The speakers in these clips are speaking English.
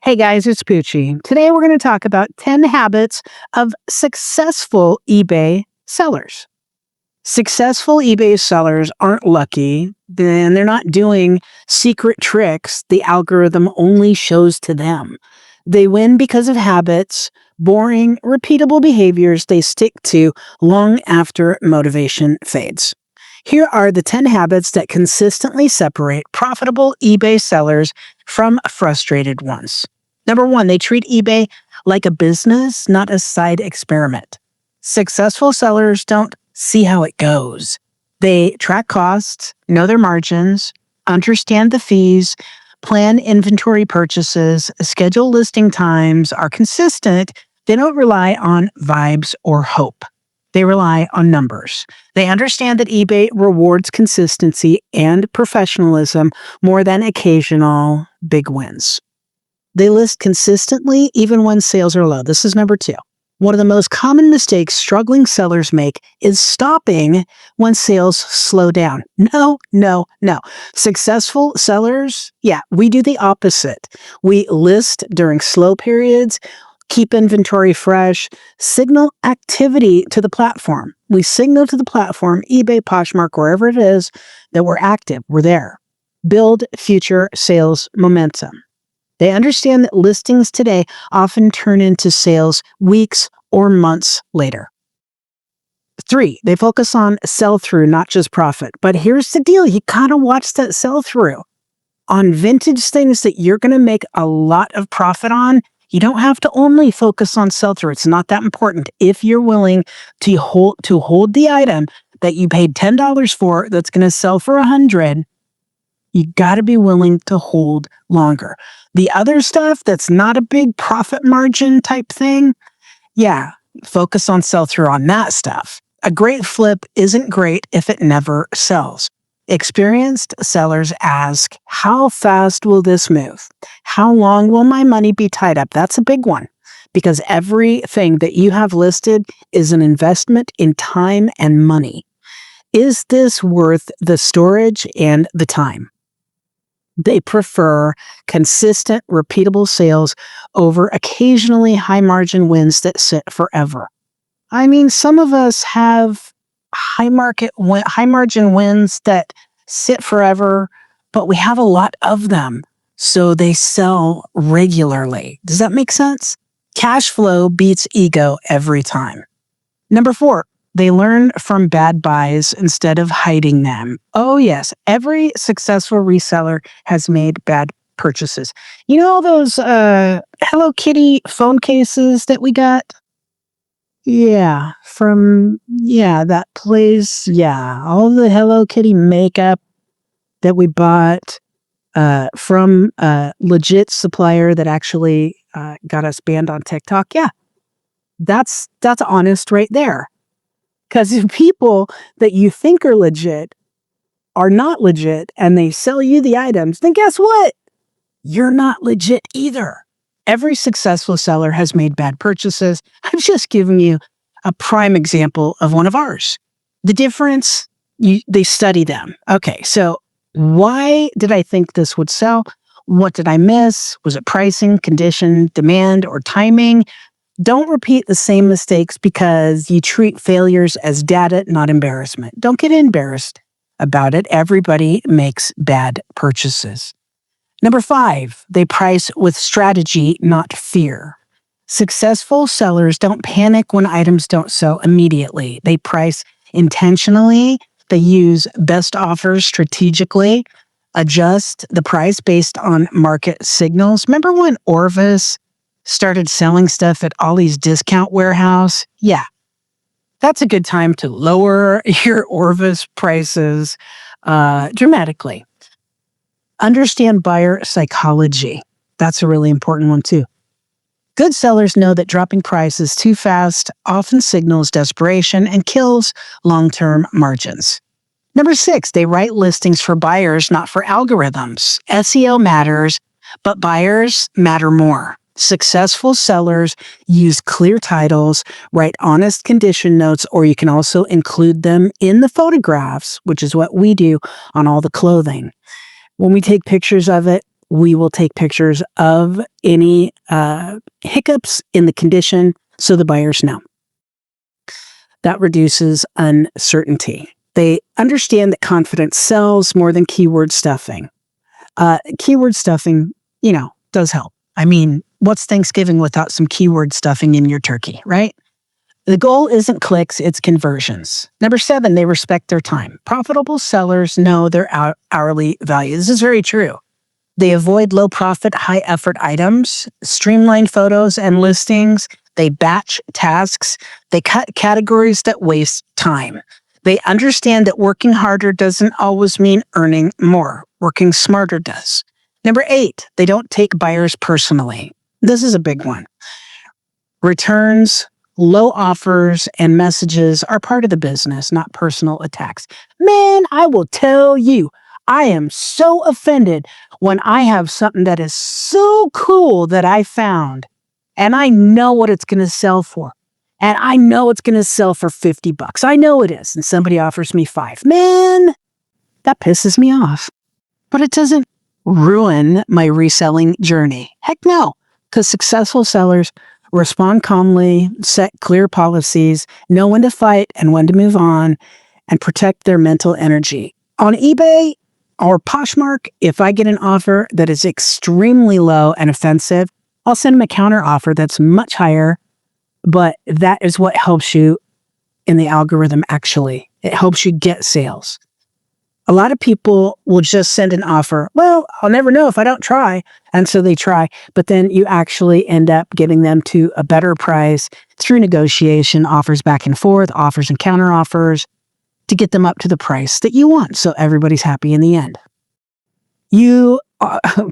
Hey guys, it's Poochie. Today we're going to talk about 10 habits of successful eBay sellers. Successful eBay sellers aren't lucky, then they're not doing secret tricks the algorithm only shows to them. They win because of habits, boring, repeatable behaviors they stick to long after motivation fades. Here are the 10 habits that consistently separate profitable eBay sellers from frustrated ones. Number one, they treat eBay like a business, not a side experiment. Successful sellers don't see how it goes. They track costs, know their margins, understand the fees, plan inventory purchases, schedule listing times, are consistent. They don't rely on vibes or hope. They rely on numbers. They understand that eBay rewards consistency and professionalism more than occasional big wins. They list consistently even when sales are low. This is number two. One of the most common mistakes struggling sellers make is stopping when sales slow down. No. Successful sellers, we do the opposite. We list during slow periods, keep inventory fresh, signal activity to the platform. We signal to the platform, eBay, Poshmark, wherever it is, that we're active, we're there. Build future sales momentum. They understand that listings today often turn into sales weeks or months later. 3, they focus on sell-through, not just profit. But here's the deal. You gotta watch that sell-through. On vintage things that you're gonna make a lot of profit on, you don't have to only focus on sell-through. It's not that important. If you're willing to hold the item that you paid $10 for that's gonna sell for $100, you got to be willing to hold longer. The other stuff that's not a big profit margin type thing, focus on sell-through on that stuff. A great flip isn't great if it never sells. Experienced sellers ask, how fast will this move? How long will my money be tied up? That's a big one, because everything that you have listed is an investment in time and money. Is this worth the storage and the time? They prefer consistent, repeatable sales over occasionally high-margin wins that sit forever. I mean, some of us have high-margin wins that sit forever, but we have a lot of them, so they sell regularly. Does that make sense? Cash flow beats ego every time. Number 4. They learn from bad buys instead of hiding them. Oh yes, every successful reseller has made bad purchases. You know all those Hello Kitty phone cases that we got? From that place. All the Hello Kitty makeup that we bought from a legit supplier that actually got us banned on TikTok. That's honest right there. Because if people that you think are legit are not legit and they sell you the items, then guess what? You're not legit either. Every successful seller has made bad purchases. I'm just giving you a prime example of one of ours. The difference, they study them. Okay, so why did I think this would sell? What did I miss? Was it pricing, condition, demand, or timing? Don't repeat the same mistakes because you treat failures as data, not embarrassment. Don't get embarrassed about it. Everybody makes bad purchases. Number 5, they price with strategy, not fear. Successful sellers don't panic when items don't sell immediately. They price intentionally. They use best offers strategically, adjust the price based on market signals. Remember when Orvis started selling stuff at Ollie's Discount Warehouse? That's a good time to lower your Orvis prices dramatically. Understand buyer psychology. That's a really important one too. Good sellers know that dropping prices too fast often signals desperation and kills long-term margins. Number 6, they write listings for buyers, not for algorithms. SEO matters, but buyers matter more. Successful sellers use clear titles, write honest condition notes, or you can also include them in the photographs, which is what we do on all the clothing. When we take pictures of it, We will take pictures of any hiccups in the condition so the buyers know. That reduces uncertainty. They understand that confidence sells more than keyword stuffing. Keyword stuffing, does help. I mean, what's Thanksgiving without some keyword stuffing in your turkey, right? The goal isn't clicks, it's conversions. Number 7, they respect their time. Profitable sellers know their hourly value. This is very true. They avoid low profit, high effort items, streamline photos and listings. They batch tasks. They cut categories that waste time. They understand that working harder doesn't always mean earning more. Working smarter does. Number 8, they don't take buyers personally. This is a big one. Returns, low offers, and messages are part of the business, not personal attacks. Man, I will tell you, I am so offended when I have something that is so cool that I found, and I know what it's going to sell for. And I know it's going to sell for $50. I know it is. And somebody offers me $5. Man, that pisses me off. But it doesn't ruin my reselling journey. Heck no, because successful sellers respond calmly, set clear policies, know when to fight and when to move on, and protect their mental energy. On eBay or Poshmark, if I get an offer that is extremely low and offensive, I'll send them a counter offer that's much higher, but that is what helps you in the algorithm actually. It helps you get sales. A lot of people will just send an offer. Well, I'll never know if I don't try. And so they try, but then you actually end up getting them to a better price through negotiation, offers back and forth, offers and counter offers to get them up to the price that you want. So everybody's happy in the end. You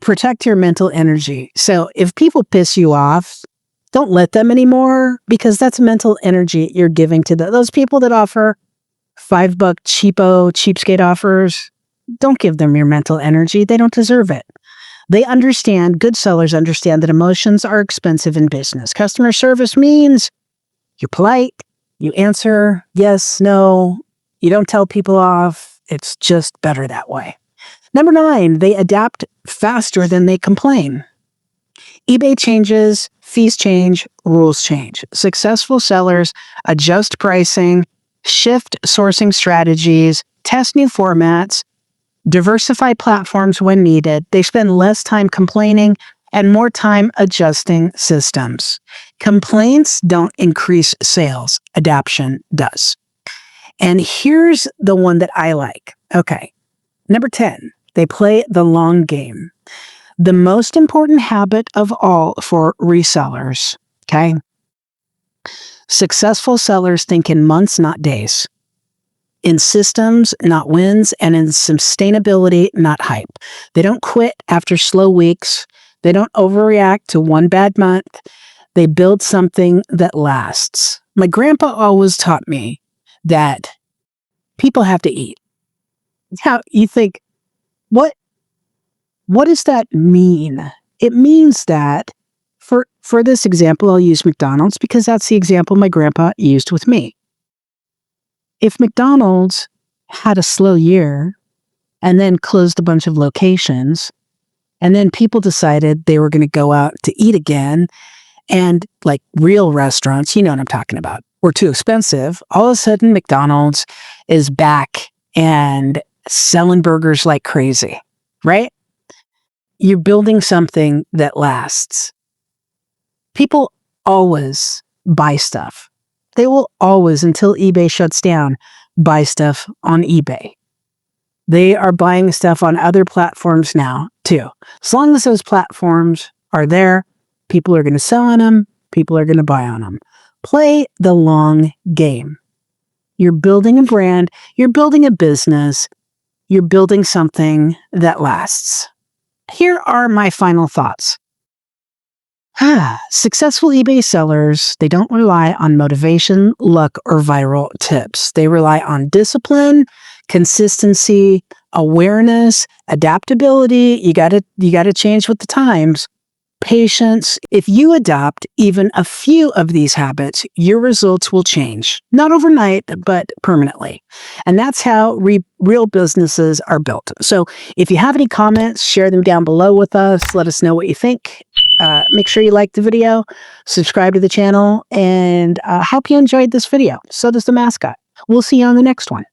protect your mental energy. So if people piss you off, don't let them anymore, because that's mental energy you're giving to those people that offer $5 cheapskate offers. Don't give them your mental energy. They don't deserve it. Good sellers understand that emotions are expensive in business. Customer service means you're polite, you answer yes, no, you don't tell people off. It's just better that way. Number 9, they adapt faster than they complain. eBay changes, fees change, rules change. Successful sellers adjust pricing, shift sourcing strategies, test new formats, diversify platforms when needed. They spend less time complaining and more time adjusting systems. Complaints don't increase sales. Adaption does. And here's the one that I like. Okay. Number 10, they play the long game. The most important habit of all for resellers, okay? Successful sellers think in months, not days. In systems, not wins, and in sustainability, not hype. They don't quit after slow weeks. They don't overreact to one bad month. They build something that lasts. My grandpa always taught me that people have to eat. Now, you think, what does that mean? It means that, for this example, I'll use McDonald's because that's the example my grandpa used with me. If McDonald's had a slow year and then closed a bunch of locations, and then people decided they were going to go out to eat again, and like real restaurants, you know what I'm talking about, were too expensive, all of a sudden McDonald's is back and selling burgers like crazy, right? You're building something that lasts. People always buy stuff. They will always, until eBay shuts down, buy stuff on eBay. They are buying stuff on other platforms now, too. As long as those platforms are there, people are going to sell on them, people are going to buy on them. Play the long game. You're building a brand, you're building a business, you're building something that lasts. Here are my final thoughts. Successful eBay sellers, they don't rely on motivation, luck, or viral tips. They rely on discipline, consistency, awareness, adaptability. You got to change with the times, patience. If you adopt even a few of these habits, your results will change. Not overnight, but permanently. And that's how real businesses are built. So if you have any comments, share them down below with us. Let us know what you think. Make sure you like the video, subscribe to the channel, and hope you enjoyed this video. So does the mascot. We'll see you on the next one.